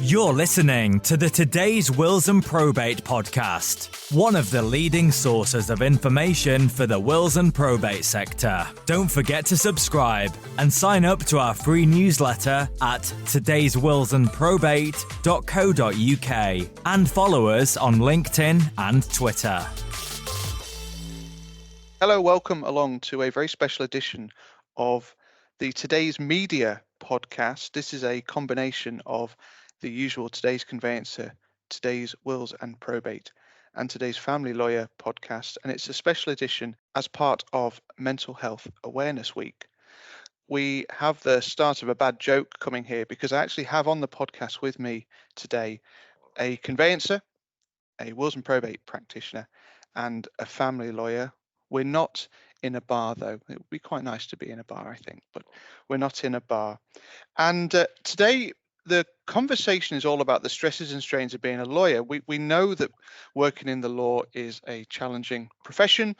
You're listening to the Today's Wills and Probate podcast, one of the leading sources of information for the wills and probate sector. Don't forget to subscribe and sign up to our free newsletter at todayswillsandprobate.co.uk and follow us on LinkedIn and Twitter. Hello, welcome along to a very special edition of the Today's Media podcast. This is a combination of the usual Today's Conveyancer, Today's Wills and Probate, and Today's Family Lawyer podcast, and it's a special edition as part of Mental Health Awareness Week. We have the start of a bad joke coming here because I actually have on the podcast with me today a conveyancer, a wills and probate practitioner, and a family lawyer. We're not in a bar, though. It would be quite nice to be in a bar, I think, but we're not in a bar. And today, the conversation is all about the stresses and strains of being a lawyer. We know that working in the law is a challenging profession,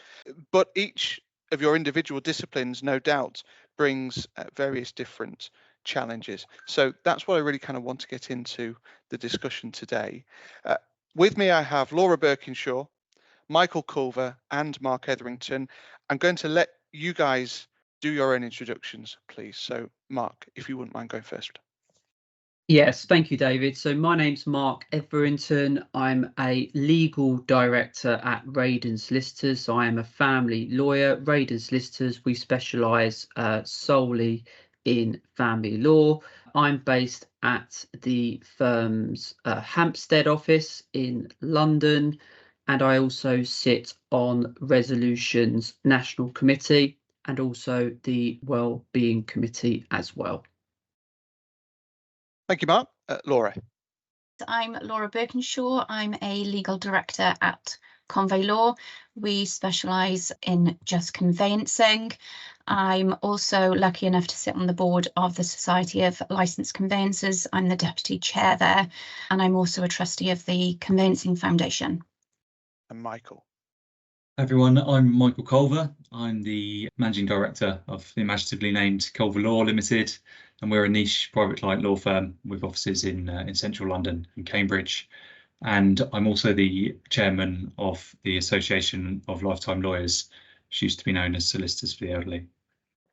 but each of your individual disciplines, no doubt, brings various different challenges. So that's what I really kind of want to get into the discussion today. With me, I have Laura Burkinshaw, Michael Culver, and Marc Etherington. I'm going to let you guys do your own introductions, please. So, Marc, if you wouldn't mind going first. Yes, thank you, David. So my name's Marc Etherington. I'm a legal director at Rayden Solicitors. So I am a family lawyer. Rayden Solicitors, we specialise solely in family law. I'm based at the firm's Hampstead office in London, and I also sit on Resolution's National Committee and also the Wellbeing Committee as well. Thank you, Marc. Laura. I'm Laura Burkinshaw. I'm a legal director at Convey Law. We specialise in just conveyancing. I'm also lucky enough to sit on the board of the Society of Licensed Conveyancers. I'm the deputy chair there, and I'm also a trustee of the Conveyancing Foundation. And Michael. Hi everyone, I'm Michael Culver. I'm the managing director of the imaginatively named Culver Law Limited, and we're a niche private client law firm with offices in central London and Cambridge. And I'm also the chairman of the Association of Lifetime Lawyers, which used to be known as Solicitors for the Elderly.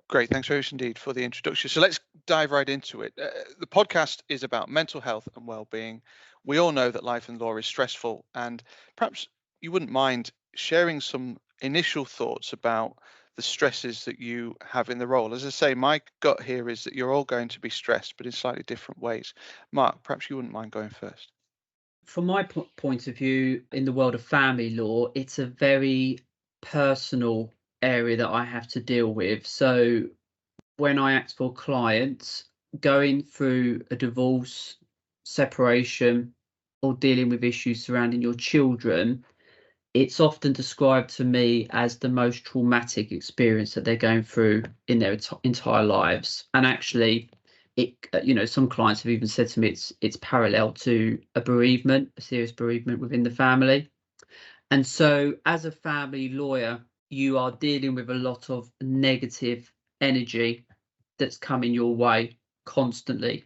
Great, thanks very much indeed for the introduction. So let's dive right into it. The podcast is about mental health and well-being. We all know that life in law is stressful, and perhaps you wouldn't mind sharing some initial thoughts about the stresses that you have in the role. As I say, my gut here is that you're all going to be stressed, but in slightly different ways. Marc, perhaps you wouldn't mind going first. From my point of view, in the world of family law, it's a very personal area that I have to deal with. So when I act for clients, going through a divorce, separation, or dealing with issues surrounding your children, it's often described to me as the most traumatic experience that they're going through in their entire lives. And actually, some clients have even said to me it's parallel to a bereavement, a serious bereavement within the family. And so as a family lawyer, you are dealing with a lot of negative energy that's coming your way constantly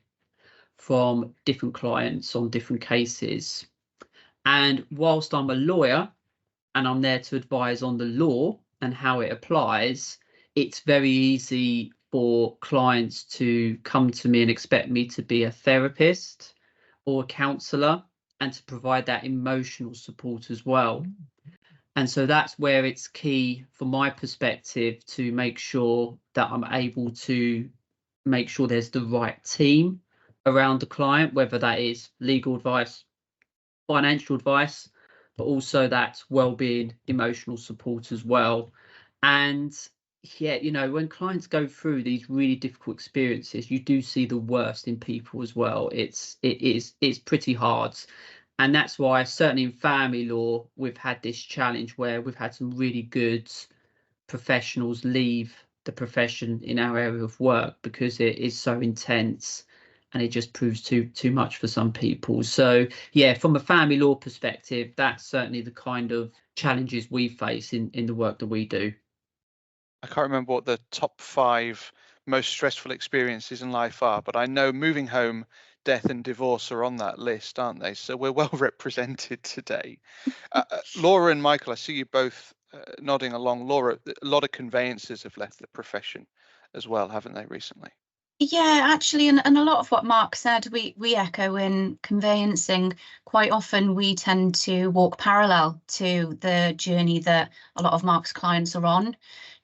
from different clients on different cases. And whilst I'm a lawyer, and I'm there to advise on the law and how it applies, it's very easy for clients to come to me and expect me to be a therapist or a counsellor and to provide that emotional support as well. And so that's where it's key from my perspective to make sure that I'm able to make sure there's the right team around the client, whether that is legal advice, financial advice, but also that well-being, emotional support as well. And yeah, when clients go through these really difficult experiences, you do see the worst in people as well. It's pretty hard. And that's why certainly in family law, we've had this challenge where we've had some really good professionals leave the profession in our area of work because it is so intense and it just proves too much for some people. So yeah, from a family law perspective, that's certainly the kind of challenges we face in the work that we do. I can't remember what the top 5 most stressful experiences in life are, but I know moving home death and divorce are on that list, aren't they? So we're well represented today. Laura and Michael, I see you both nodding along. Laura, a lot of conveyancers have left the profession as well, haven't they, recently? Yeah, actually, and a lot of what Marc said, we echo in conveyancing. Quite often we tend to walk parallel to the journey that a lot of Marc's clients are on.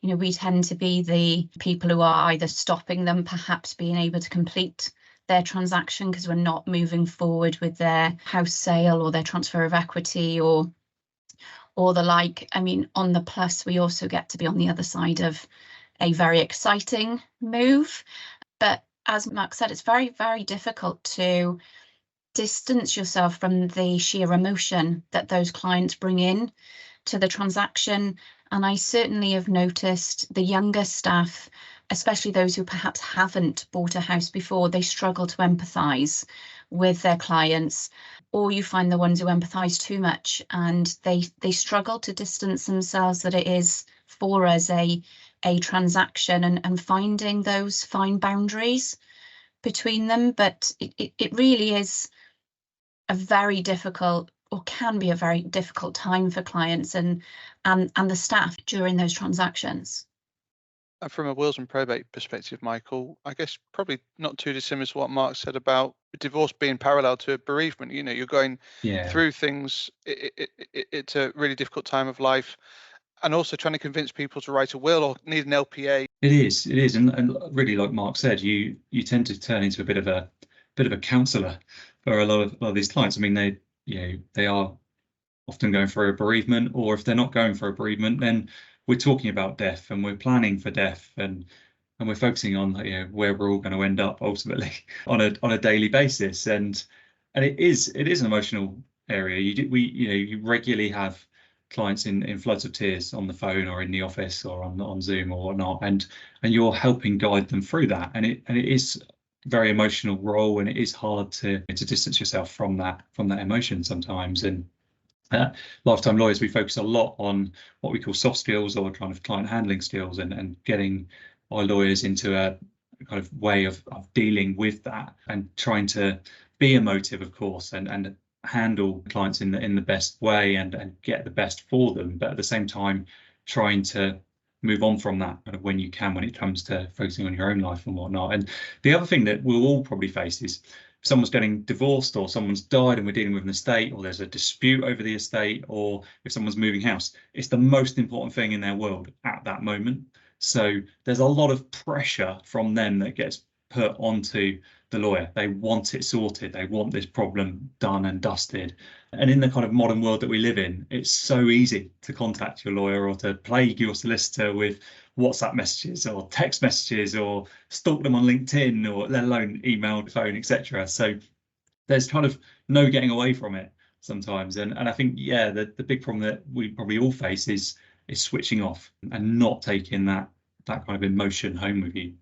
You know, we tend to be the people who are either stopping them perhaps being able to complete their transaction because we're not moving forward with their house sale or their transfer of equity or the like. I mean, on the plus, we also get to be on the other side of a very exciting move. But as Marc said, it's very, very difficult to distance yourself from the sheer emotion that those clients bring in to the transaction. And I certainly have noticed the younger staff, especially those who perhaps haven't bought a house before, they struggle to empathise with their clients, or you find the ones who empathise too much and they struggle to distance themselves, that it is for us a transaction, and finding those fine boundaries between them. But it really is a very difficult, or can be a very difficult time for clients and the staff during those transactions. And from a wills and probate perspective, Michael, I guess probably not too dissimilar to what Marc said about divorce being parallel to a bereavement. You know, you're going through things. It's a really difficult time of life. And also trying to convince people to write a will or need an LPA. It is, and really, like Marc said, you tend to turn into a bit of a counsellor for a lot of these clients. I mean, they are often going for a bereavement, or if they're not going for a bereavement, then we're talking about death and we're planning for death, and we're focusing on where we're all going to end up ultimately on a daily basis. And it is an emotional area. You regularly have clients in floods of tears on the phone or in the office or on Zoom or whatnot, and you're helping guide them through that. And it is a very emotional role, and it is hard to distance yourself from that emotion sometimes. And Lifetime Lawyers, we focus a lot on what we call soft skills, or kind of client handling skills, and getting our lawyers into a kind of way of dealing with that, and trying to be emotive, of course, and handle clients in the best way and get the best for them, but at the same time trying to move on from that kind of when you can, when it comes to focusing on your own life and whatnot. And the other thing that we'll all probably face is if someone's getting divorced, or someone's died and we're dealing with an estate, or there's a dispute over the estate, or if someone's moving house, it's the most important thing in their world at that moment. So there's a lot of pressure from them that gets put onto the lawyer. They want it sorted. They want this problem done and dusted. And in the kind of modern world that we live in, it's so easy to contact your lawyer or to plague your solicitor with WhatsApp messages or text messages, or stalk them on LinkedIn, or let alone email, phone, etc. So there's kind of no getting away from it sometimes. And I think, the big problem that we probably all face is switching off and not taking that kind of emotion home with you.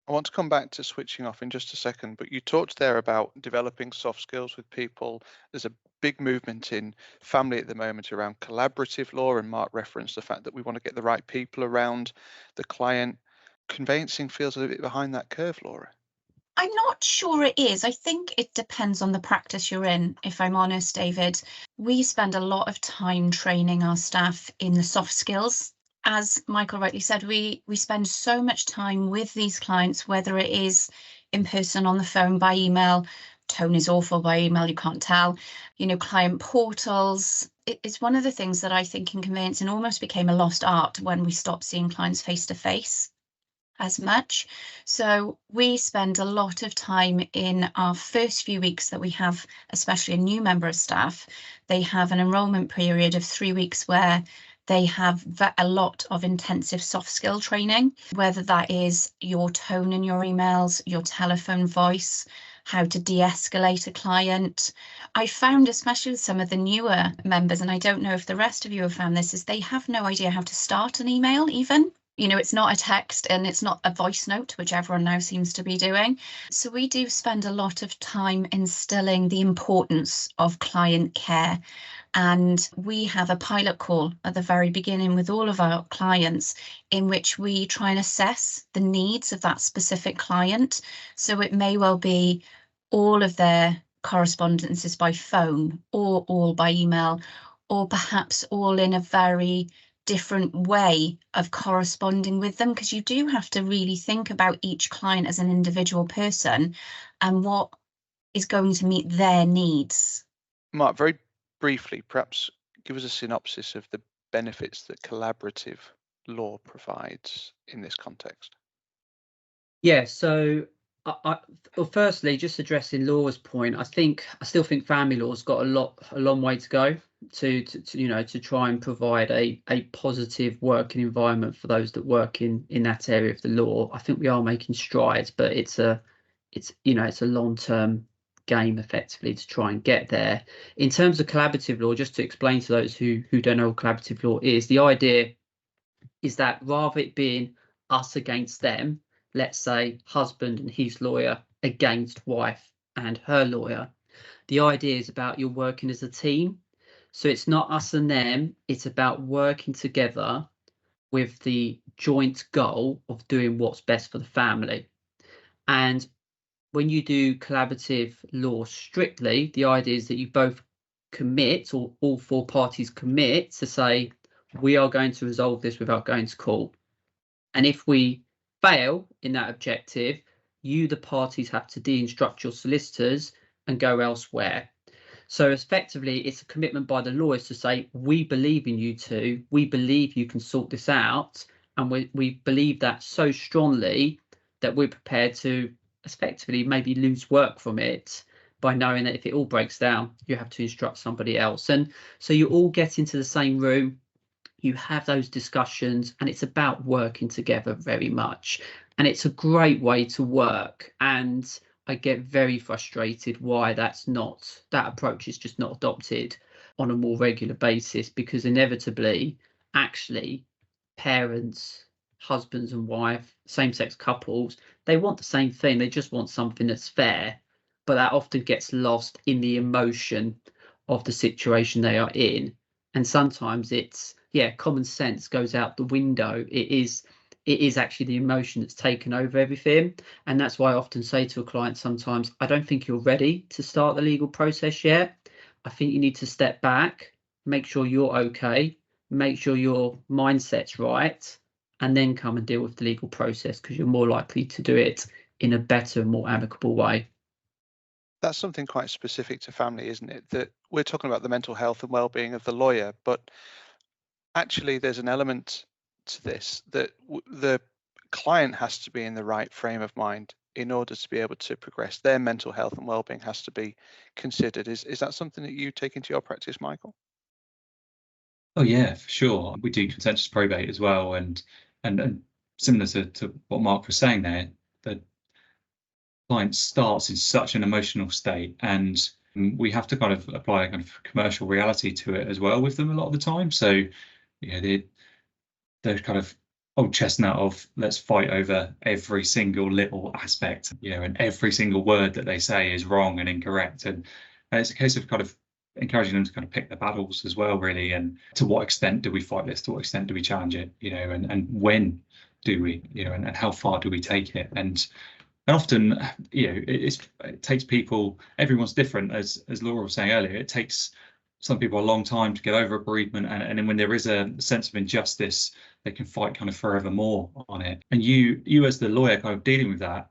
I want to come back to switching off in just a second, but you talked there about developing soft skills with people. There's a big movement in family at the moment around collaborative law, and Marc referenced the fact that we want to get the right people around the client. Conveyancing feels a little bit behind that curve, Laura. I'm not sure it is. I think it depends on the practice you're in, if I'm honest, David. We spend a lot of time training our staff in the soft skills. As Michael rightly said, we spend so much time with these clients, whether it is in person, on the phone, by email. Tone is awful by email, you can't tell. Client portals. It's one of the things that I think in conveyancing almost became a lost art when we stopped seeing clients face to face as much. So we spend a lot of time in our first few weeks that we have, especially a new member of staff. They have an enrolment period of 3 weeks where they have a lot of intensive soft skill training, whether that is your tone in your emails, your telephone voice, how to de-escalate a client. I found, especially with some of the newer members, and I don't know if the rest of you have found this, is they have no idea how to start an email even. It's not a text and it's not a voice note, which everyone now seems to be doing. So we do spend a lot of time instilling the importance of client care. And we have a pilot call at the very beginning with all of our clients in which we try and assess the needs of that specific client. So it may well be all of their correspondence is by phone or all by email, or perhaps all in a very different way of corresponding with them, because you do have to really think about each client as an individual person and what is going to meet their needs. Marc, very briefly, perhaps give us a synopsis of the benefits that collaborative law provides in this context. Yeah, so well, firstly, just addressing Laura's point, I still think family law's got a long way to go to try and provide a positive working environment for those that work in that area of the law. I think we are making strides, but it's a long-term game effectively to try and get there. In terms of collaborative law, just to explain to those who don't know what collaborative law is, the idea is that rather it being us against them, let's say husband and his lawyer against wife and her lawyer, the idea is about you're working as a team. So it's not us and them, it's about working together with the joint goal of doing what's best for the family. And when you do collaborative law strictly, the idea is that you both commit, or all four parties commit to say, we are going to resolve this without going to court. And if we fail in that objective, you, the parties, have to de-instruct your solicitors and go elsewhere. So effectively, it's a commitment by the lawyers to say, we believe in you two, we believe you can sort this out, and we believe that so strongly that we're prepared to effectively maybe lose work from it by knowing that if it all breaks down, you have to instruct somebody else. And so you all get into the same room, you have those discussions, and it's about working together very much. And it's a great way to work. And I get very frustrated why that approach is just not adopted on a more regular basis, because inevitably, actually, parents, husbands and wife, same-sex couples, they want the same thing. They just want something that's fair, but that often gets lost in the emotion of the situation they are in. And sometimes it's, common sense goes out the window. It is actually the emotion that's taken over everything. And that's why I often say to a client sometimes, I don't think you're ready to start the legal process yet. I think you need to step back, make sure you're okay, make sure your mindset's right, and then come and deal with the legal process, because you're more likely to do it in a better, more amicable way. That's something quite specific to family, isn't it? That we're talking about the mental health and well-being of the lawyer, but actually there's an element to this that the client has to be in the right frame of mind in order to be able to progress. Their mental health and well-being has to be considered. Is that something that you take into your practice, Michael? Oh yeah, for sure. We do contentious probate as well, and similar to what Marc was saying there, the client starts in such an emotional state, and we have to kind of apply a kind of commercial reality to it as well with them a lot of the time. So the kind of old chestnut of let's fight over every single little aspect, and every single word that they say is wrong and incorrect, and it's a case of kind of encouraging them to kind of pick their battles as well, really. And to what extent do we fight this? To what extent do we challenge it? And when do we? And how far do we take it? And often, it takes people. Everyone's different, as Laura was saying earlier. It takes some people a long time to get over a bereavement, and then when there is a sense of injustice, they can fight kind of forevermore on it. And you as the lawyer kind of dealing with that,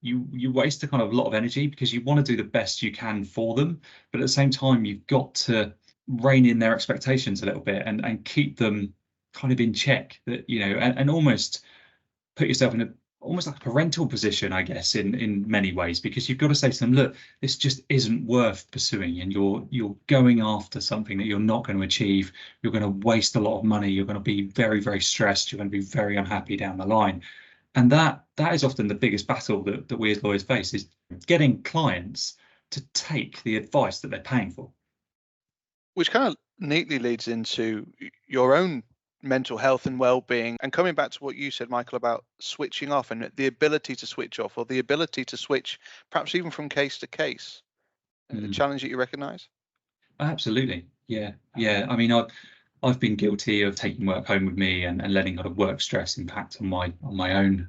you waste a kind of lot of energy because you want to do the best you can for them, but at the same time you've got to rein in their expectations a little bit and keep them kind of in check, that and almost put yourself in almost like a parental position, I guess, in many ways, because you've got to say to them, look, this just isn't worth pursuing, and you're going after something that you're not going to achieve. You're going to waste a lot of money. You're going to be very, very stressed. You're going to be very unhappy down the line. And that is often the biggest battle that we as lawyers face, is getting clients to take the advice that they're paying for. Which kind of neatly leads into your own mental health and well-being, and coming back to what you said, Michael, about switching off and the ability to switch off, or the ability to switch perhaps even from case to case. A challenge that you recognise? Absolutely. Yeah. I mean, I've been guilty of taking work home with me and letting kind of work stress impact on my own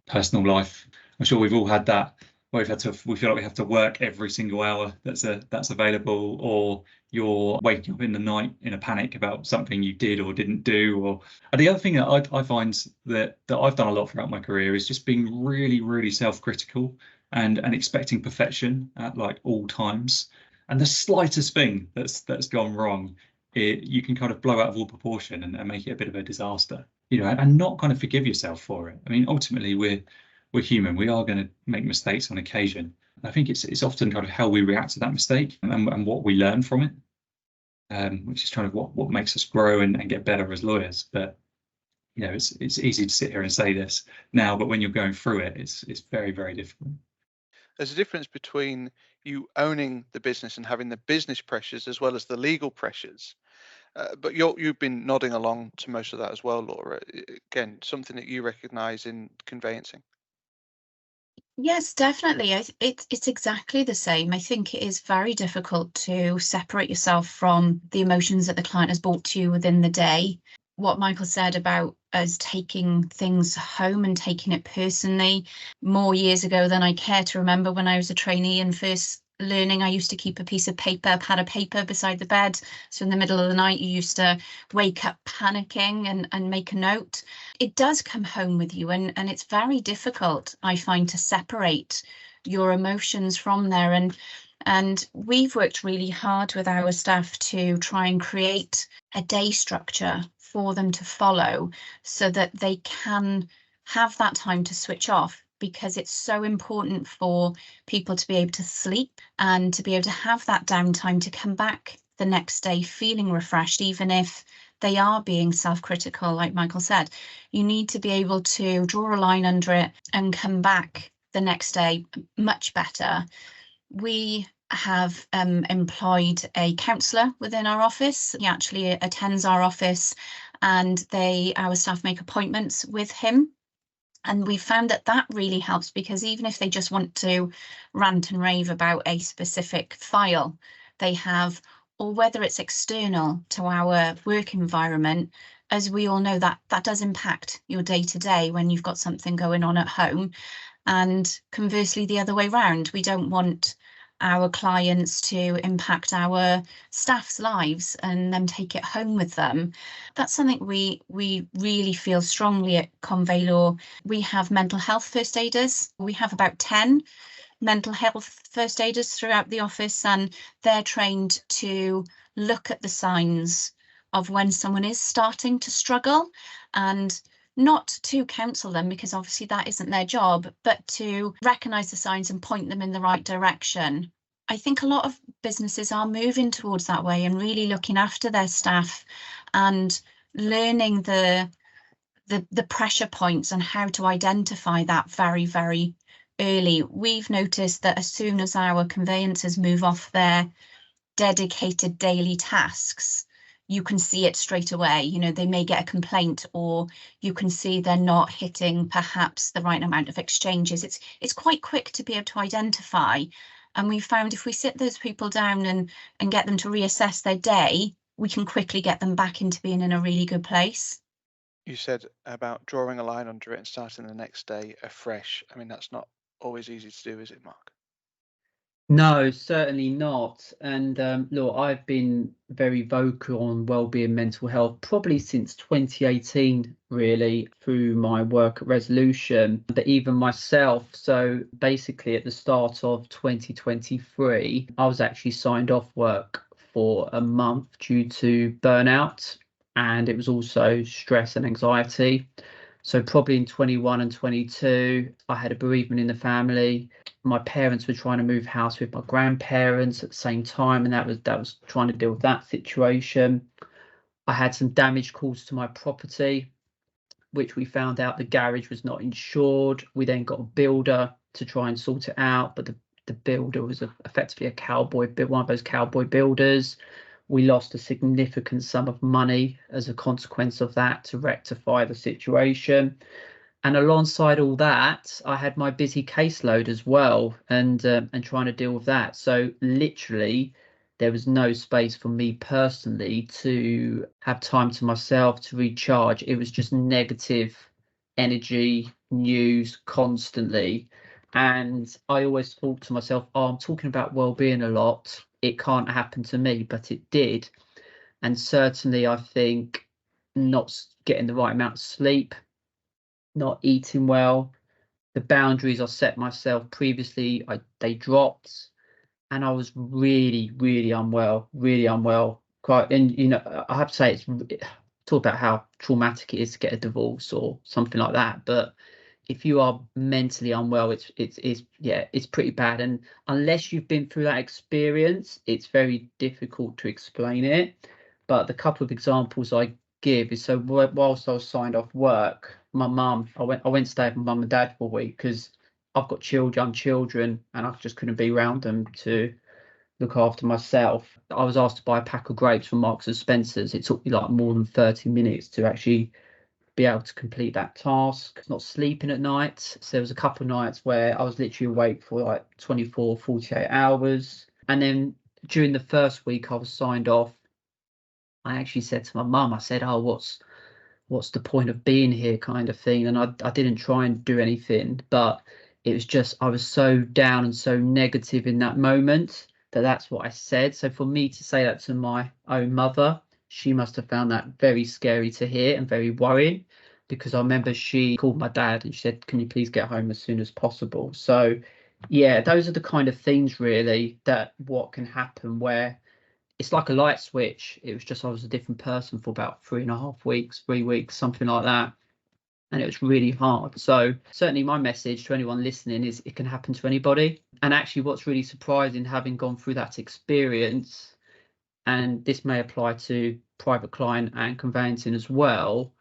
personal life. I'm sure we've all had that we feel like we have to work every single hour that's available, or you're waking up in the night in a panic about something you did or didn't do. And the other thing that I find that I've done a lot throughout my career is just being really, really self-critical and expecting perfection at like all times. And the slightest thing that's gone wrong, you can kind of blow out of all proportion and make it a bit of a disaster, and not kind of forgive yourself for it. I mean, ultimately, we're human. We are going to make mistakes on occasion. I think it's often kind of how we react to that mistake and what we learn from it, which is kind of what makes us grow and get better as lawyers. But it's easy to sit here and say this now, but when you're going through it, it's very, very difficult. There's a difference between you owning the business and having the business pressures as well as the legal pressures. But you've been nodding along to most of that as well, Laura. Again, something that you recognise in conveyancing. Yes, definitely. It's exactly the same. I think it is very difficult to separate yourself from the emotions that the client has brought to you within the day. What Michael said about us taking things home and taking it personally, more years ago than I care to remember, when I was a trainee and first learning, I used to keep a piece of paper, pad of paper beside the bed. So in the middle of the night, you used to wake up panicking and make a note. It does come home with you, and it's very difficult, I find, to separate your emotions from there. And we've worked really hard with our staff to try and create a day structure for them to follow so that they can have that time to switch off, because it's so important for people to be able to sleep and to be able to have that downtime to come back the next day feeling refreshed, even if they are being self-critical, like Michael said. You need to be able to draw a line under it and come back the next day much better. We have employed a counsellor within our office. He actually attends our office, and our staff make appointments with him. And we found that really helps, because even if they just want to rant and rave about a specific file they have, or whether it's external to our work environment, as we all know, that does impact your day to day when you've got something going on at home. And conversely, the other way round, we don't want our clients to impact our staff's lives and them take it home with them. That's something we really feel strongly at Convey Law. We have mental health first aiders. We have about 10 mental health first aiders throughout the office, and they're trained to look at the signs of when someone is starting to struggle, and not to counsel them, because obviously that isn't their job, but to recognise the signs and point them in the right direction. I think a lot of businesses are moving towards that way and really looking after their staff and learning the pressure points and how to identify that very, very early. We've noticed that as soon as our conveyancers move off their dedicated daily tasks, you can see it straight away. They may get a complaint, or you can see they're not hitting perhaps the right amount of exchanges. It's quite quick to be able to identify. And we found if we sit those people down and get them to reassess their day, we can quickly get them back into being in a really good place. You said about drawing a line under it and starting the next day afresh. I mean, that's not always easy to do, is it, Marc? No, certainly not. And look, I've been very vocal on wellbeing mental health probably since 2018, really, through my work at Resolution, but even myself. So basically at the start of 2023, I was actually signed off work for a month due to burnout, and it was also stress and anxiety. So probably in 21 and 22, I had a bereavement in the family. My parents were trying to move house with my grandparents at the same time, and that was trying to deal with that situation. I had some damage caused to my property, which we found out the garage was not insured. We then got a builder to try and sort it out, but the builder was effectively one of those cowboy builders. We lost a significant sum of money as a consequence of that to rectify the situation. And alongside all that, I had my busy caseload as well, and trying to deal with that. So literally, there was no space for me personally to have time to myself to recharge. It was just negative energy, news constantly. And I always thought to myself, oh, I'm talking about well-being a lot. It can't happen to me, but it did. And certainly I think not getting the right amount of sleep, not eating well, the boundaries I set myself previously, they dropped, and I was really, really unwell, Quite, and I have to say, talk about how traumatic it is to get a divorce or something like that. But if you are mentally unwell, it's pretty bad. And unless you've been through that experience, it's very difficult to explain it. But the couple of examples I give is, so whilst I was signed off work, my mum, I went to stay with my mum and dad for a week because I've got young children and I just couldn't be around them to look after myself. I was asked to buy a pack of grapes from Marks and Spencer's. It took me like more than 30 minutes to actually be able to complete that task. Not sleeping at night. So there was a couple of nights where I was literally awake for like 24, 48 hours. And then during the first week I was signed off, I actually said to my mum, I said, oh, what's the point of being here, kind of thing. And I didn't try and do anything, but it was just, I was so down and so negative in that moment that's what I said. So for me to say that to my own mother, she must have found that very scary to hear and very worrying, because I remember she called my dad and she said, can you please get home as soon as possible? So yeah, those are the kind of things really that what can happen, where it's like a light switch. It was just, I was a different person for about 3.5 weeks, 3 weeks, something like that. And it was really hard. So certainly my message to anyone listening is it can happen to anybody. And actually what's really surprising, having gone through that experience, and this may apply to private client and conveyancing as well,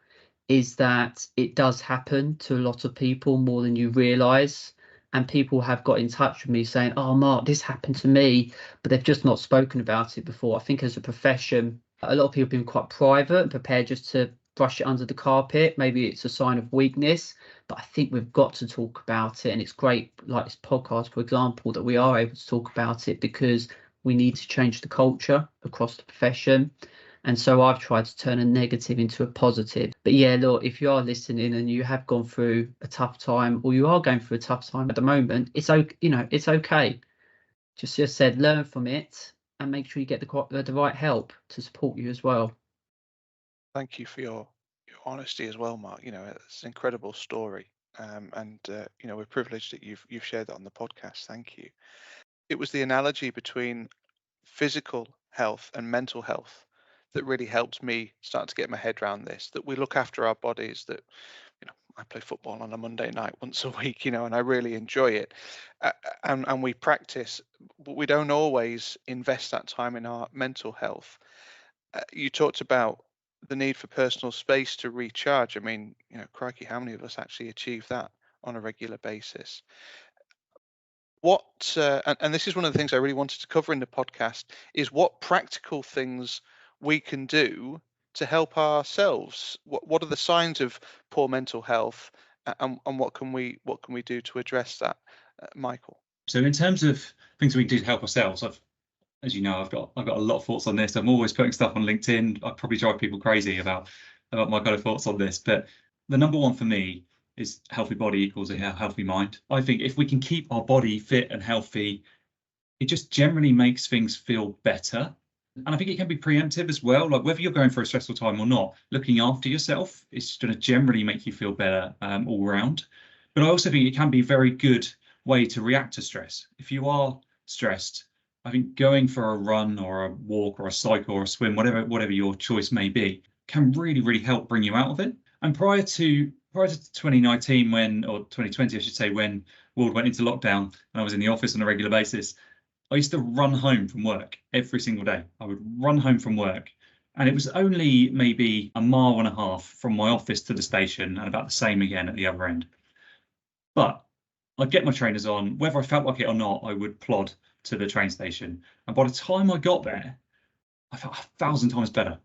is that it does happen to a lot of people more than you realise. And people have got in touch with me saying, oh, Marc, this happened to me, but they've just not spoken about it before. I think as a profession, a lot of people have been quite private and prepared just to brush it under the carpet. Maybe it's a sign of weakness, but I think we've got to talk about it. And it's great, like this podcast, for example, that we are able to talk about it, because we need to change the culture across the profession. And so I've tried to turn a negative into a positive. But yeah, look, if you are listening and you have gone through a tough time, or you are going through a tough time at the moment, it's okay. It's okay. Just said, learn from it and make sure you get the right help to support you as well. Thank you for your honesty as well, Marc. It's an incredible story, and we're privileged that you've shared that on the podcast. Thank you. It was the analogy between physical health and mental health that really helped me start to get my head around this. That we look after our bodies. That I play football on a Monday night once a week, and I really enjoy it, and we practice, but we don't always invest that time in our mental health. You talked about the need for personal space to recharge. I mean, crikey, how many of us actually achieve that on a regular basis? And this is one of the things I really wanted to cover in the podcast, is what practical things we can do to help ourselves. What are the signs of poor mental health, and what can we do to address that, Michael? So in terms of things we can do to help ourselves, as you know, I've got a lot of thoughts on this. I'm always putting stuff on LinkedIn. I probably drive people crazy about my kind of thoughts on this. But the number one for me is healthy body equals a healthy mind. I think if we can keep our body fit and healthy, it just generally makes things feel better. And I think it can be preemptive as well. Like whether you're going through a stressful time or not, looking after yourself is going to generally make you feel better all round. But I also think it can be a very good way to react to stress. If you are stressed, I think going for a run or a walk or a cycle or a swim, whatever your choice may be, can really, really help bring you out of it. And prior to 2019, or 2020, I should say, when the world went into lockdown and I was in the office on a regular basis, I used to run home from work every single day. I would run home from work, and it was only maybe 1.5 miles from my office to the station, and about the same again at the other end. But I'd get my trainers on, whether I felt like it or not, I would plod to the train station. And by the time I got there, I felt 1,000 times better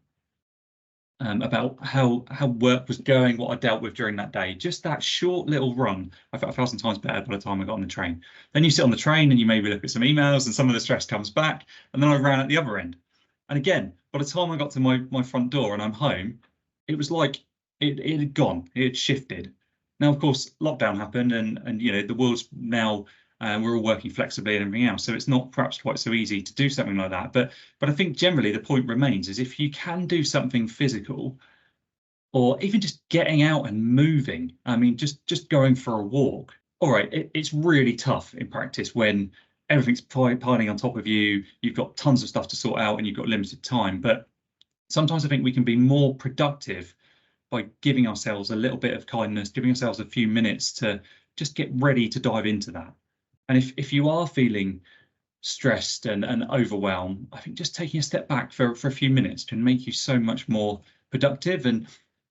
about how work was going, what I dealt with during that day. Just that short little run, I felt 1,000 times better by the time I got on the train. Then you sit on the train and you maybe look at some emails and some of the stress comes back. And then I ran at the other end. And again, by the time I got to my front door and I'm home, it was like it had gone, it had shifted. Now, of course, lockdown happened, and you know, the world's now we're all working flexibly and everything else, so it's not perhaps quite so easy to do something like that. But I think generally the point remains is if you can do something physical, or even just getting out and moving. I mean, just going for a walk. All right, it's really tough in practice when everything's piling on top of you. You've got tons of stuff to sort out and you've got limited time. But sometimes I think we can be more productive by giving ourselves a little bit of kindness, giving ourselves a few minutes to just get ready to dive into that. And if you are feeling stressed and overwhelmed, I think just taking a step back for a few minutes can make you so much more productive. And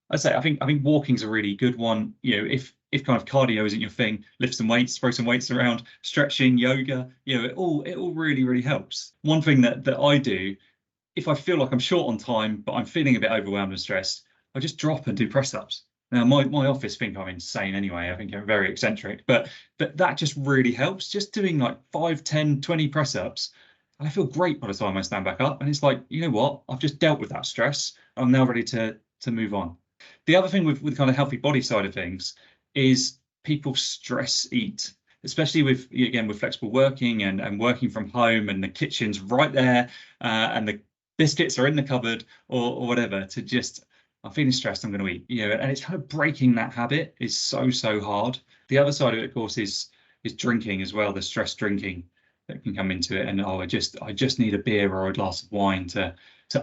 I say, I think walking's a really good one. You know, if kind of cardio isn't your thing, lift some weights, throw some weights around, stretching, yoga, you know, it all really helps. One thing that I do, if I feel like I'm short on time, but I'm feeling a bit overwhelmed and stressed, I just drop and do press ups. Now, my office think I'm insane anyway. I think I'm very eccentric, but that just really helps. Just doing like 5, 10, 20 press ups. I feel great by the time I stand back up. And it's like, you know what? I've just dealt with that stress. I'm now ready to move on. The other thing with kind of healthy body side of things is people stress eat, especially with flexible working and working from home, and the kitchen's right there and the biscuits are in the cupboard or whatever, to just, I'm feeling stressed, I'm going to eat, you know, and it's kind of breaking that habit is so hard. The other side of it, of course, is drinking as well, the stress drinking that can come into it. And I just need a beer or a glass of wine to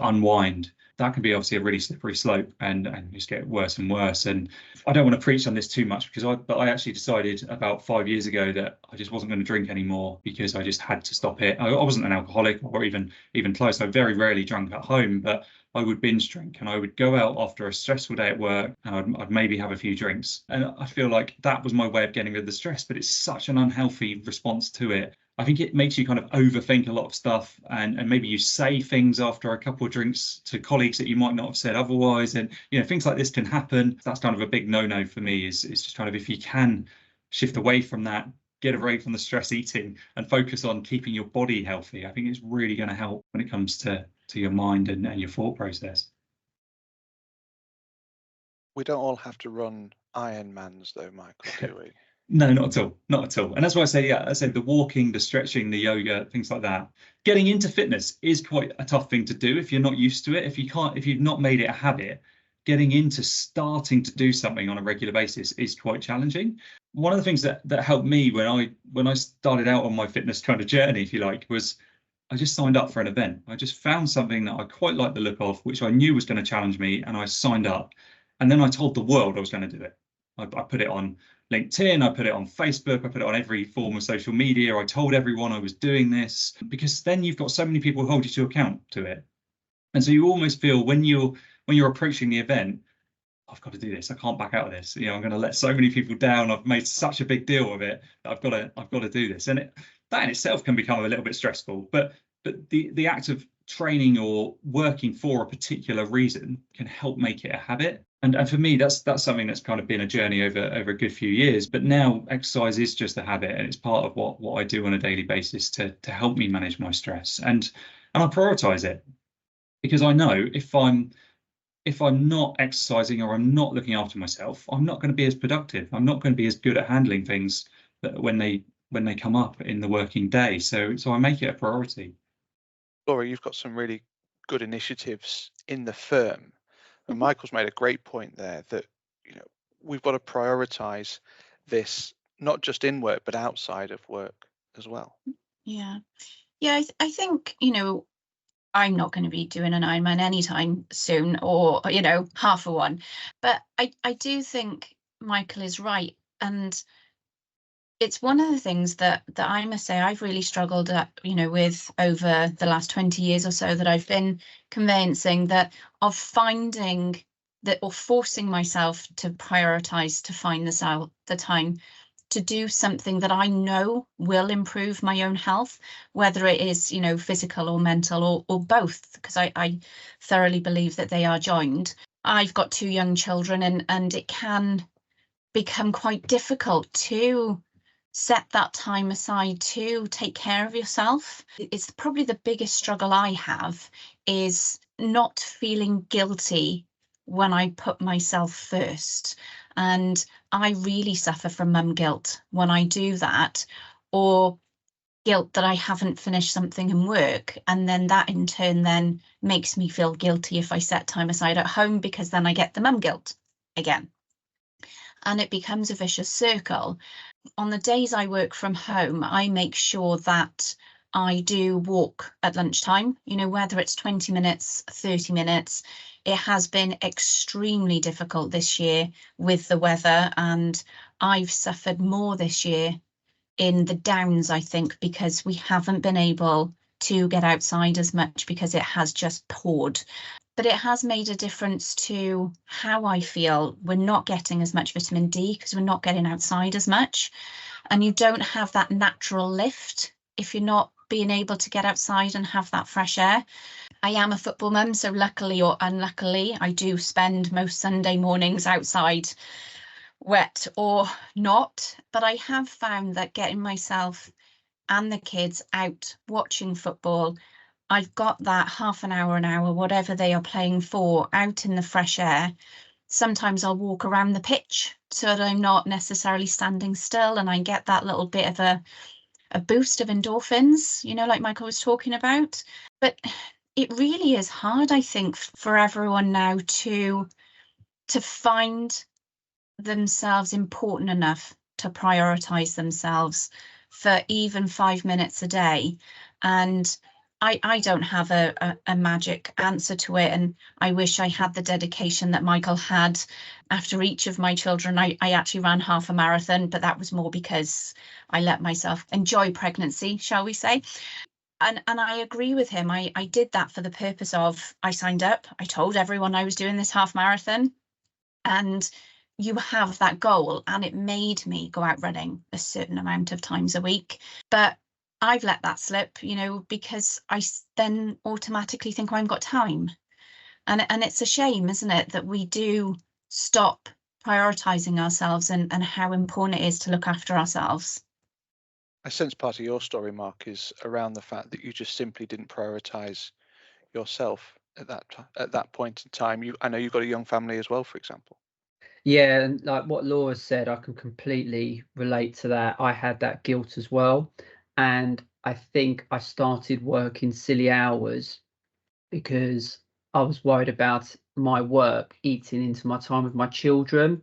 unwind. That can be obviously a really slippery slope and just get worse and worse. And I don't want to preach on this too much, but I actually decided about 5 years ago that I just wasn't going to drink anymore because I just had to stop it. I wasn't an alcoholic or even close. I very rarely drank at home, but I would binge drink, and I would go out after a stressful day at work and I'd maybe have a few drinks. And I feel like that was my way of getting rid of the stress, but it's such an unhealthy response to it. I think it makes you kind of overthink a lot of stuff, and maybe you say things after a couple of drinks to colleagues that you might not have said otherwise. And, you know, things like this can happen. That's kind of a big no-no for me, is just kind of, if you can shift away from that, get away from the stress eating and focus on keeping your body healthy, I think it's really going to help when it comes to your mind and your thought process. We don't all have to run Ironmans though, Michael, do we? No, not at all. And that's why I say, the walking, the stretching, the yoga, things like that. Getting into fitness is quite a tough thing to do if you're not used to it. If you've not made it a habit, getting into starting to do something on a regular basis is quite challenging. One of the things that helped me when I started out on my fitness kind of journey, if you like, was I just signed up for an event. I just found something that I quite liked the look of, which I knew was going to challenge me, and I signed up. And then I told the world I was going to do it. I put it on LinkedIn, I put it on Facebook, I put it on every form of social media. I told everyone I was doing this, because then you've got so many people who hold you to account to it. And so you almost feel when you're approaching the event, I've got to do this. I can't back out of this. You know, I'm going to let so many people down. I've made such a big deal of it that I've got to do this. And that in itself can become a little bit stressful. But the act of training or working for a particular reason can help make it a habit. And for me, that's something that's kind of been a journey over a good few years. But now exercise is just a habit, and it's part of what I do on a daily basis to help me manage my stress. And I prioritize it, because I know if I'm not exercising or I'm not looking after myself, I'm not going to be as productive. I'm not going to be as good at handling things that when they come up in the working day. So I make it a priority. Laura, you've got some really good initiatives in the firm. And Michael's made a great point there that, you know, we've got to prioritize this, not just in work, but outside of work as well. Yeah. I think, you know, I'm not going to be doing an Ironman anytime soon, or, you know, half a one. But I do think Michael is right. And it's one of the things that I must say I've really struggled at, you know, with over the last 20 years or so that I've been conveyancing, that of finding that, or forcing myself to prioritize, to find the time to do something that I know will improve my own health, whether it is, you know, physical or mental or both, because I thoroughly believe that they are joined. I've got 2 young children, and it can become quite difficult to set that time aside to take care of yourself. It's probably the biggest struggle I have, is not feeling guilty when I put myself first. And I really suffer from mum guilt when I do that, or guilt that I haven't finished something in work, and then that in turn then makes me feel guilty if I set time aside at home, because then I get the mum guilt again, and it becomes a vicious circle. On the days I work from home, I make sure that I do walk at lunchtime, you know, whether it's 20 minutes, 30 minutes. It has been extremely difficult this year with the weather, and I've suffered more this year in the downs, I think, because we haven't been able to get outside as much because it has just poured. But it has made a difference to how I feel. We're not getting as much vitamin D because we're not getting outside as much. And you don't have that natural lift if you're not being able to get outside and have that fresh air. I am a football mum, so luckily or unluckily, I do spend most Sunday mornings outside, wet or not. But I have found that getting myself and the kids out watching football, I've got that half an hour, whatever they are playing for, out in the fresh air. Sometimes I'll walk around the pitch so that I'm not necessarily standing still, and I get that little bit of a boost of endorphins, you know, like Michael was talking about. But it really is hard, I think, for everyone now to find themselves important enough to prioritise themselves for even 5 minutes a day. And I don't have a magic answer to it, and I wish I had the dedication that Michael had. After each of my children, I actually ran half a marathon, but that was more because I let myself enjoy pregnancy, shall we say. And I agree with him. I did that for the purpose of, I signed up, I told everyone I was doing this half marathon, and you have that goal, and it made me go out running a certain amount of times a week. But I've let that slip, you know, because I then automatically think, oh, I've got time. And it's a shame, isn't it, that we do stop prioritising ourselves and how important it is to look after ourselves. I sense part of your story, Marc, is around the fact that you just simply didn't prioritise yourself at that point in time. I know you've got a young family as well, for example. Yeah, and like what Laura said, I can completely relate to that. I had that guilt as well. And I think I started working silly hours because I was worried about my work eating into my time with my children.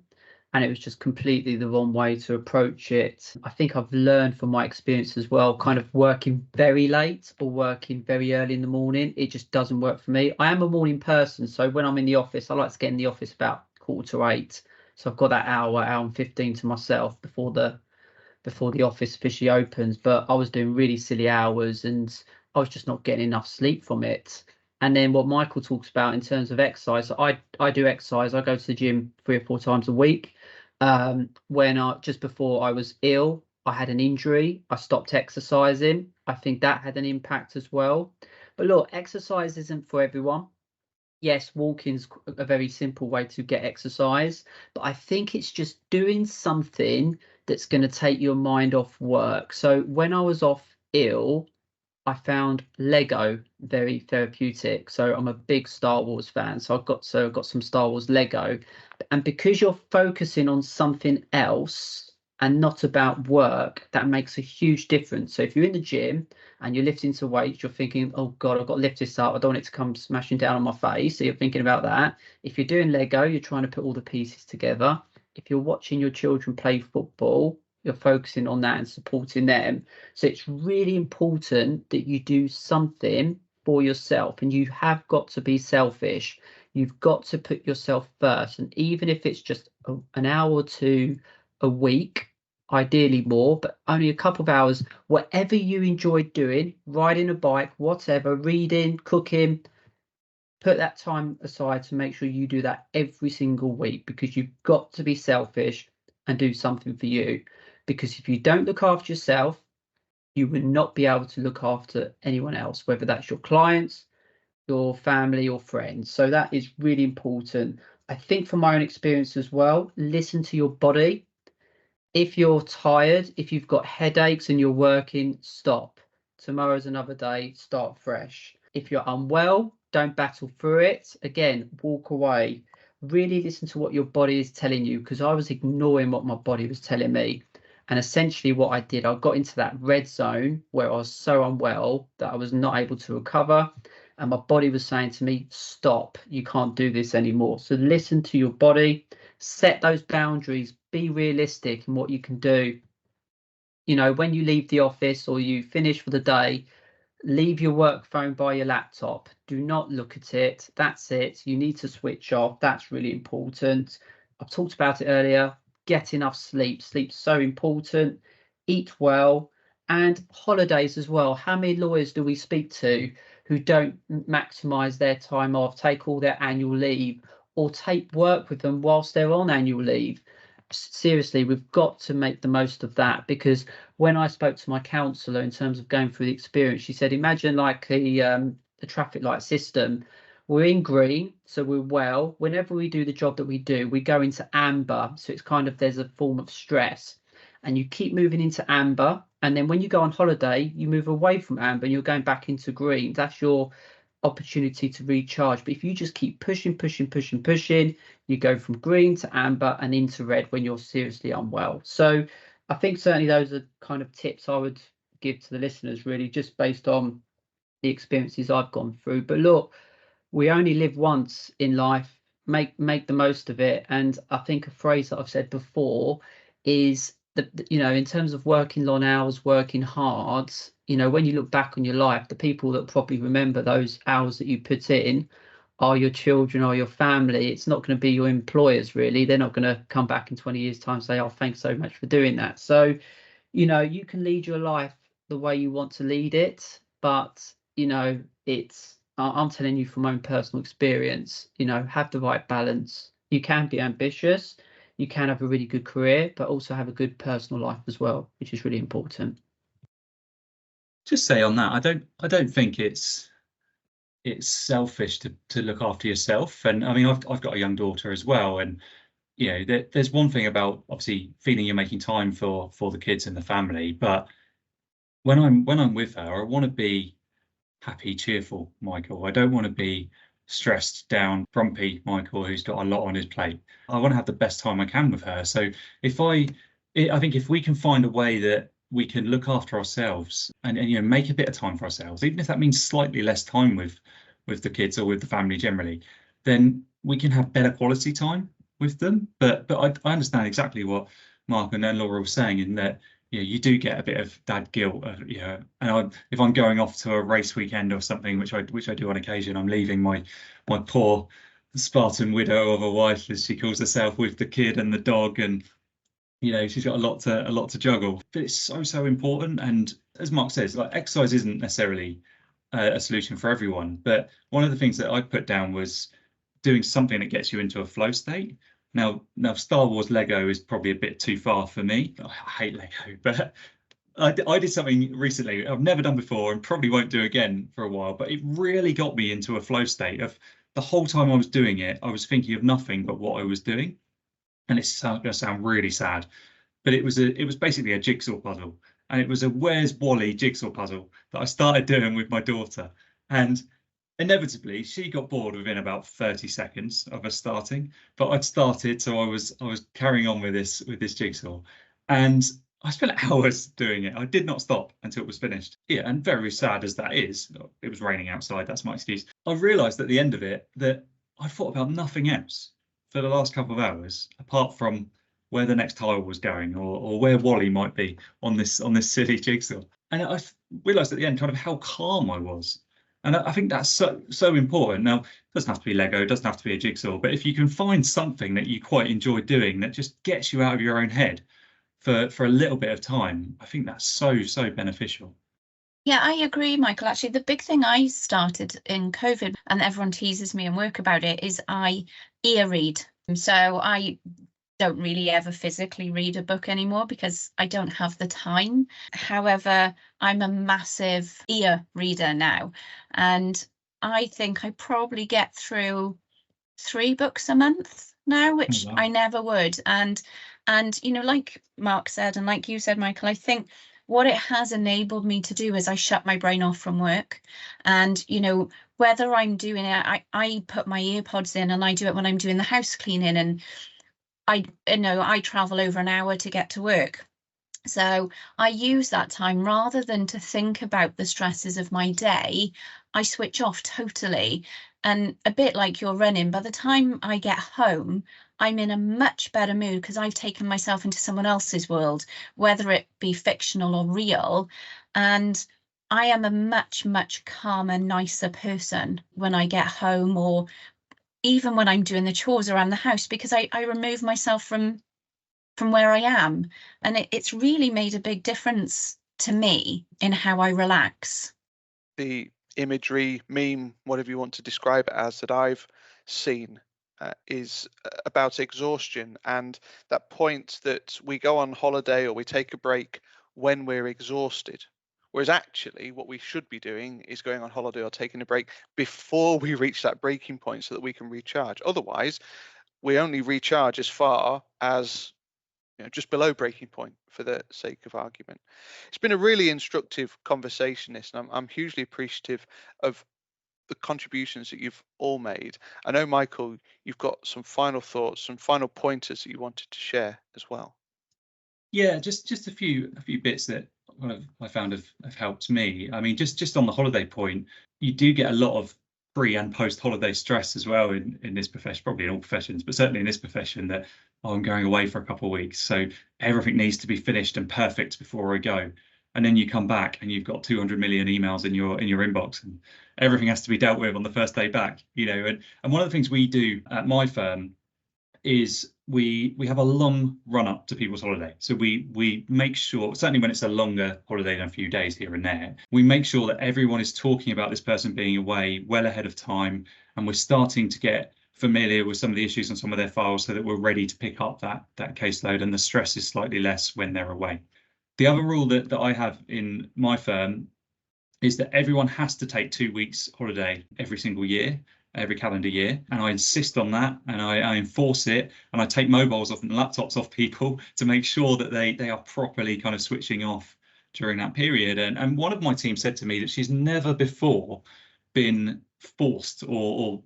And it was just completely the wrong way to approach it. I think I've learned from my experience as well, kind of working very late or working very early in the morning. It just doesn't work for me. I am a morning person. So when I'm in the office, I like to get in the office about 7:45. So I've got that hour and 15 to myself before the office officially opens. But I was doing really silly hours and I was just not getting enough sleep from it. And then what Michael talks about in terms of exercise, I do exercise. I go to the gym 3 or 4 times a week. Just before I was ill, I had an injury. I stopped exercising. I think that had an impact as well. But look, exercise isn't for everyone. Yes, walking's a very simple way to get exercise, but I think it's just doing something that's going to take your mind off work. So when I was off ill, I found Lego very therapeutic. So I'm a big Star Wars fan. So I've got some Star Wars Lego. And because you're focusing on something else and not about work, that makes a huge difference. So if you're in the gym and you're lifting some weights, you're thinking, oh God, I've got to lift this up. I don't want it to come smashing down on my face. So you're thinking about that. If you're doing Lego, you're trying to put all the pieces together. If you're watching your children play football, you're focusing on that and supporting them. So it's really important that you do something for yourself, and you have got to be selfish. You've got to put yourself first. And even if it's just an hour or two a week, ideally more, but only a couple of hours, whatever you enjoy doing, riding a bike, whatever, reading, cooking, put that time aside to make sure you do that every single week, because you've got to be selfish and do something for you. Because if you don't look after yourself, you will not be able to look after anyone else, whether that's your clients, your family or friends. So that is really important. I think from my own experience as well, listen to your body. If you're tired, if you've got headaches and you're working, stop. Tomorrow's another day, start fresh. If you're unwell, don't battle through it. Again, walk away. really listen to what your body is telling you, because I was ignoring what my body was telling me. And essentially what I did, I got into that red zone where I was so unwell that I was not able to recover. And my body was saying to me, stop, you can't do this anymore. So listen to your body, set those boundaries, be realistic in what you can do. You know, when you leave the office or you finish for the day, leave your work phone by your laptop. Do not look at it. That's it. You need to switch off. That's really important. I've talked about it earlier. Get enough sleep. Sleep's so important. Eat well. And holidays as well. How many lawyers do we speak to who don't maximise their time off, take all their annual leave, or take work with them whilst they're on annual leave? Seriously, we've got to make the most of that, because when I spoke to my counsellor in terms of going through the experience, she said, imagine like the traffic light system. We're in green, so we're well. Whenever we do the job that we do, we go into amber. So it's kind of, there's a form of stress, and you keep moving into amber. And then when you go on holiday, you move away from amber and you're going back into green. That's your opportunity to recharge. But if you just keep pushing, you go from green to amber and into red when you're seriously unwell. So I think certainly those are kind of tips I would give to the listeners, really, just based on the experiences I've gone through. But look, we only live once in life. Make the most of it. And I think a phrase that I've said before is that, you know, in terms of working long hours, working hard, you know, when you look back on your life, the people that probably remember those hours that you put in are your children or your family. It's not going to be your employers, really. They're not going to come back in 20 years' time and say, oh, thanks so much for doing that. So, you know, you can lead your life the way you want to lead it. But, you know, I'm telling you from my own personal experience, you know, have the right balance. You can be ambitious, you can have a really good career, but also have a good personal life as well, which is really important. Just say on that, I don't think it's selfish to look after yourself. And I mean, I've got a young daughter as well, and you know, there's one thing about obviously feeling you're making time for the kids and the family, but when I'm with her, I want to be happy, cheerful Michael. I don't want to be stressed down, grumpy Michael who's got a lot on his plate. I want to have the best time I can with her. So I think if we can find a way that we can look after ourselves and you know, make a bit of time for ourselves, even if that means slightly less time with the kids or with the family generally, then we can have better quality time with them. But I understand exactly what Marc and Laura were saying, in that you know, you do get a bit of dad guilt, you know. And if I'm going off to a race weekend or something, which I do on occasion, I'm leaving my poor Spartan widow of a wife, as she calls herself, with the kid and the dog, and you know, she's got a lot to juggle. But it's so important. And as Marc says, like, exercise isn't necessarily a solution for everyone. But one of the things that I put down was doing something that gets you into a flow state. Now Star Wars Lego is probably a bit too far for me. I hate Lego, but I did something recently I've never done before and probably won't do again for a while. But it really got me into a flow state of the whole time I was doing it, I was thinking of nothing but what I was doing. And it's going to sound really sad, but it was basically a jigsaw puzzle, and it was a Where's Wally jigsaw puzzle that I started doing with my daughter, and inevitably she got bored within about 30 seconds of us starting. But I'd started, so I was carrying on with this jigsaw, and I spent hours doing it. I did not stop until it was finished. Yeah, and very sad as that is, it was raining outside. That's my excuse. I realised at the end of it that I thought about nothing else for the last couple of hours, apart from where the next tile was going, or where Wally might be on this silly jigsaw. And I realised at the end kind of how calm I was. And I think that's so important. Now, it doesn't have to be Lego, it doesn't have to be a jigsaw, but if you can find something that you quite enjoy doing that just gets you out of your own head for a little bit of time, I think that's so beneficial. Yeah, I agree, Michael. Actually, the big thing I started in COVID, and everyone teases me in work about it, is I ear read. So I don't really ever physically read a book anymore because I don't have the time. However, I'm a massive ear reader now, and I think I probably get through 3 books a month now, which I never would. And you know, like Marc said, and like you said, Michael, I think what it has enabled me to do is I shut my brain off from work. And, you know, whether I'm doing it, I put my earpods in, and I do it when I'm doing the house cleaning, and I travel over an hour to get to work. So I use that time, rather than to think about the stresses of my day, I switch off totally. And a bit like you're running, by the time I get home, I'm in a much better mood because I've taken myself into someone else's world, whether it be fictional or real. And I am a much, much calmer, nicer person when I get home, or even when I'm doing the chores around the house, because I remove myself from where I am. And it's really made a big difference to me in how I relax. The imagery, meme, whatever you want to describe it as, that I've seen is about exhaustion, and that point that we go on holiday or we take a break when we're exhausted. Whereas actually what we should be doing is going on holiday or taking a break before we reach that breaking point so that we can recharge. Otherwise, we only recharge as far as just below breaking point, for the sake of argument. It's been a really instructive conversation, this, and I'm hugely appreciative of the contributions that you've all made. I know, Michael, you've got some final thoughts, some final pointers that you wanted to share as well. Yeah, just a few bits that I found have helped me. I mean, just on the holiday point, you do get a lot of pre and post holiday stress as well in this profession, probably in all professions, but certainly in this profession, that I'm going away for a couple of weeks, so everything needs to be finished and perfect before I go. And then you come back and you've got 200 million emails in your inbox, and everything has to be dealt with on the first day back. And one of the things we do at my firm is we have a long run up to people's holiday. So we make sure, certainly when it's a longer holiday than a few days here and there, we make sure that everyone is talking about this person being away well ahead of time, and we're starting to get familiar with some of the issues on some of their files so that we're ready to pick up that caseload, and the stress is slightly less when they're away. The other rule that I have in my firm is that everyone has to take 2 weeks holiday every single year, every calendar year, and I insist on that, and I enforce it, and I take mobiles off and laptops off people to make sure that they are properly kind of switching off during that period. And one of my team said to me that she's never before been forced or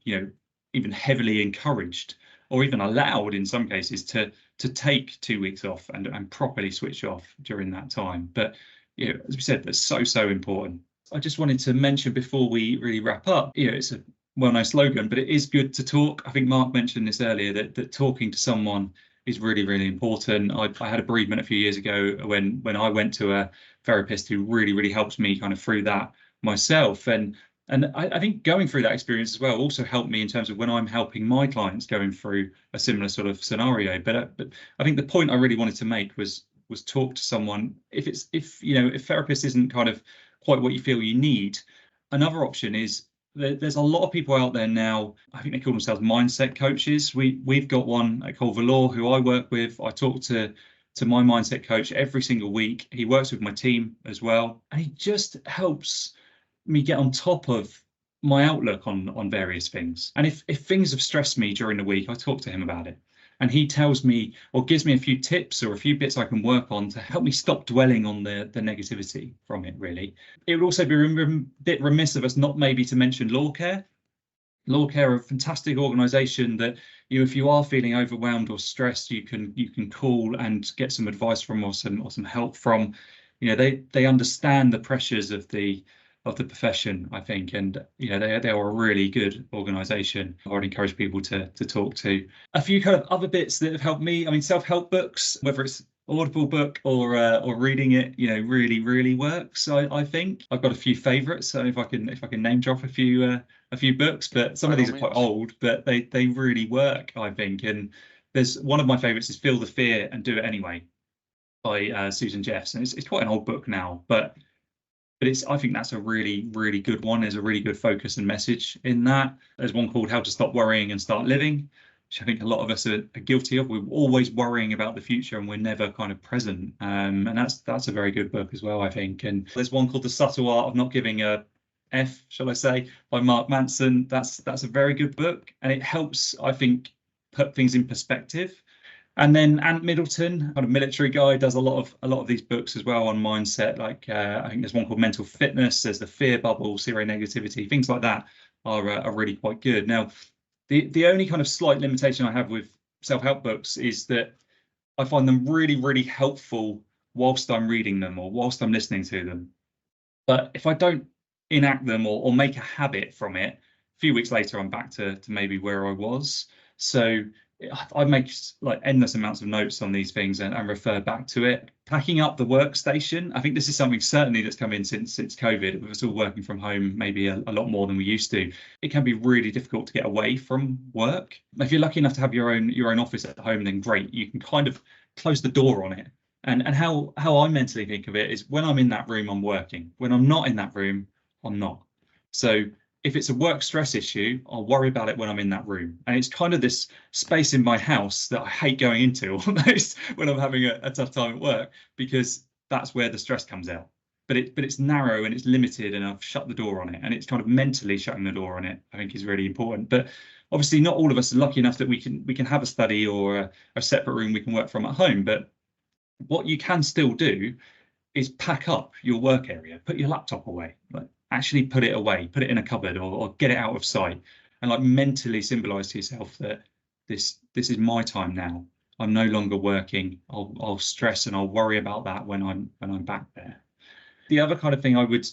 even heavily encouraged, or even allowed in some cases, to take 2 weeks off and properly switch off during that time. But as we said, that's so important. I just wanted to mention before we really wrap up, it's a well-known slogan, but it is good to talk. I think Marc mentioned this earlier, that talking to someone is really, really important. I had a bereavement a few years ago when I went to a therapist who really helped me kind of through that myself. And I think going through that experience as well also helped me in terms of when I'm helping my clients going through a similar sort of scenario. But I think the point I really wanted to make was talk to someone. If therapist isn't kind of quite what you feel you need, another option is there's a lot of people out there now. I think they call themselves mindset coaches. We've got one at Culver Law who I work with. I talk to my mindset coach every single week. He works with my team as well, and he just helps me get on top of my outlook on various things. And if things have stressed me during the week, I talk to him about it, and he tells me or gives me a few tips or a few bits I can work on to help me stop dwelling on the negativity from it, really. It would also be a bit remiss of us not maybe to mention Law Care. Law Care are a fantastic organisation that if you are feeling overwhelmed or stressed, you can call and get some advice from or some help from. They understand the pressures of the profession, I think, and they are a really good organisation. I would encourage people to talk to. A few kind of other bits that have helped me. I mean, self-help books, whether it's Audible book or reading it, really works. I think I've got a few favourites. So if I can name drop a few books, but some of these are quite old, but they really work, I think. And there's one of my favourites is Feel the Fear and Do It Anyway by Susan Jeffs, and it's quite an old book now, but I think that's a really good one. There's a really good focus and message in that. There's one called How to Stop Worrying and Start Living, which I think a lot of us are guilty of. We're always worrying about the future and we're never kind of present. And that's a very good book as well, I think. And there's one called The Subtle Art of Not Giving a F, shall I say, by Marc Manson. That's a very good book, and it helps, I think, put things in perspective. And then Ant Middleton, kind of military guy, does a lot of these books as well on mindset. Like I think there's one called Mental Fitness. There's the Fear Bubble, Seronegativity, things like that are really quite good. Now, the only kind of slight limitation I have with self-help books is that I find them really, really helpful whilst I'm reading them or whilst I'm listening to them. But if I don't enact them or make a habit from it, a few weeks later, I'm back to maybe where I was. So I make like endless amounts of notes on these things and refer back to it. Packing up the workstation, I think this is something certainly that's come in since COVID. With us all working from home, maybe a lot more than we used to. It can be really difficult to get away from work. If you're lucky enough to have your own office at home, then great. You can kind of close the door on it. And how I mentally think of it is when I'm in that room, I'm working. When I'm not in that room, I'm not. So if it's a work stress issue, I'll worry about it when I'm in that room. And it's kind of this space in my house that I hate going into almost when I'm having a tough time at work, because that's where the stress comes out. But it's narrow and it's limited, and I've shut the door on it. And it's kind of mentally shutting the door on it, I think, is really important. But obviously not all of us are lucky enough that we can have a study or a separate room we can work from at home. But what you can still do is pack up your work area, put your laptop away, like actually put it away, put it in a cupboard or get it out of sight, and like mentally symbolize to yourself that this is my time now. I'm no longer working. I'll stress and I'll worry about that when I'm back there. The other kind of thing I would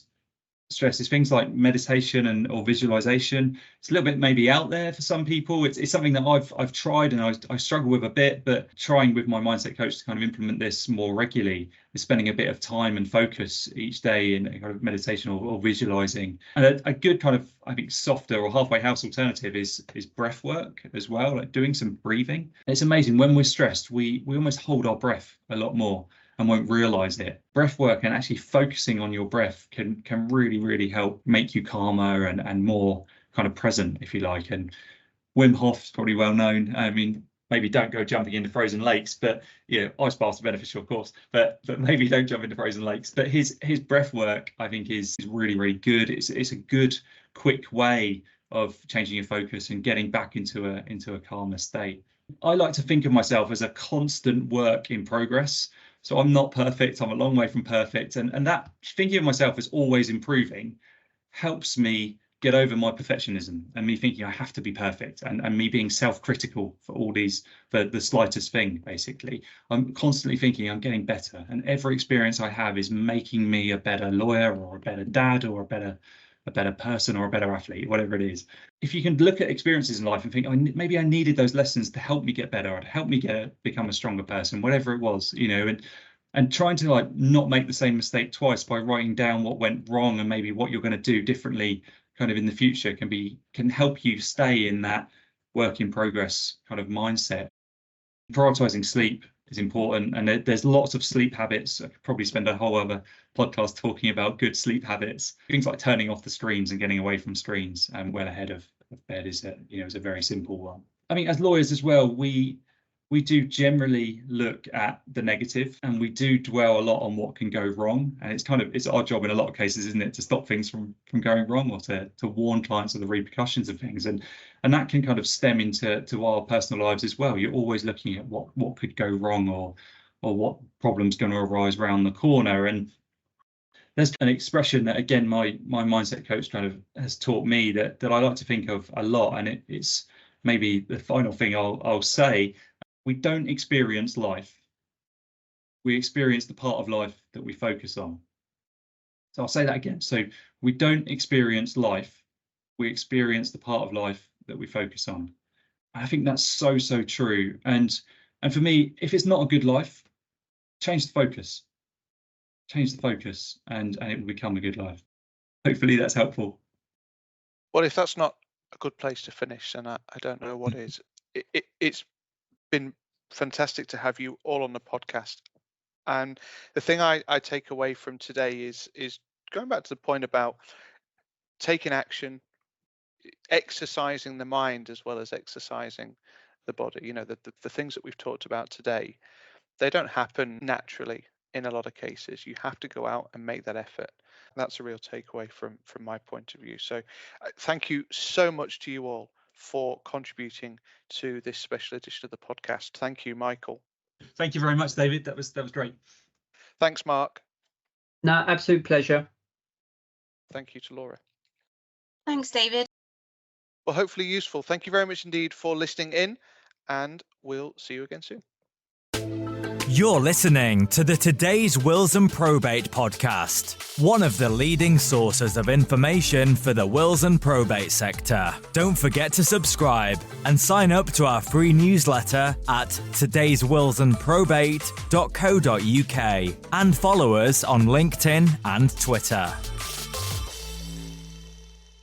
stress is things like meditation or visualization. It's a little bit maybe out there for some people. It's something that I've tried and I struggle with a bit, but trying with my mindset coach to kind of implement this more regularly is spending a bit of time and focus each day in kind of meditation or visualizing. And a good kind of, I think, softer or halfway house alternative is breath work as well, like doing some breathing. It's amazing when we're stressed, we almost hold our breath a lot more and won't realize it. Breath work and actually focusing on your breath can really, really help make you calmer and more kind of present, if you like. And Wim Hof is probably well known. I mean, maybe don't go jumping into frozen lakes, but ice baths are beneficial, of course, but maybe don't jump into frozen lakes. But his breath work, I think, is really, really good. It's a good, quick way of changing your focus and getting back into a calmer state. I like to think of myself as a constant work in progress. So I'm not perfect. I'm a long way from perfect. And that thinking of myself as always improving helps me get over my perfectionism and me thinking I have to be perfect and me being self-critical for the slightest thing, basically. I'm constantly thinking I'm getting better. And every experience I have is making me a better lawyer or a better dad or a better person or a better athlete, whatever it is. If you can look at experiences in life and think, maybe I needed those lessons to help me get better or to help me become a stronger person, whatever it was, and trying to like not make the same mistake twice by writing down what went wrong and maybe what you're going to do differently kind of in the future can help you stay in that work in progress kind of mindset. Prioritizing sleep is important, and there's lots of sleep habits. I could probably spend a whole other podcast talking about good sleep habits. Things like turning off the screens and getting away from screens well ahead of bed is a very simple one. I mean, as lawyers as well, we do generally look at the negative, and we do dwell a lot on what can go wrong. And it's our job in a lot of cases, isn't it, to stop things from going wrong or to warn clients of the repercussions of things. And that can kind of stem into our personal lives as well. You're always looking at what could go wrong or what problem's going to arise around the corner. And there's an expression that, again, my mindset coach kind of has taught me that I like to think of a lot. And it's maybe the final thing I'll say. We don't experience life. We experience the part of life that we focus on. So I'll say that again. So we don't experience life. We experience the part of life that we focus on. I think that's so true. And for me, if it's not a good life, change the focus. Change the focus and it will become a good life. Hopefully that's helpful. Well, if that's not a good place to finish, then I don't know what is. It's been fantastic to have you all on the podcast, and the thing I take away from today is going back to the point about taking action, exercising the mind as well as exercising the body. The things that we've talked about today, they don't happen naturally in a lot of cases. You have to go out and make that effort. That's a real takeaway from my point of view. So thank you so much to you all for contributing to this special edition of the podcast. Thank you, Michael. Thank you very much, David. That was great. Thanks, Marc. No, absolute pleasure. Thank you to Laura. Thanks, David. Well, hopefully useful. Thank you very much indeed for listening in, and we'll see you again soon. You're listening to the Today's Wills and Probate podcast, one of the leading sources of information for the wills and probate sector. Don't forget to subscribe and sign up to our free newsletter at todayswillsandprobate.co.uk and follow us on LinkedIn and Twitter.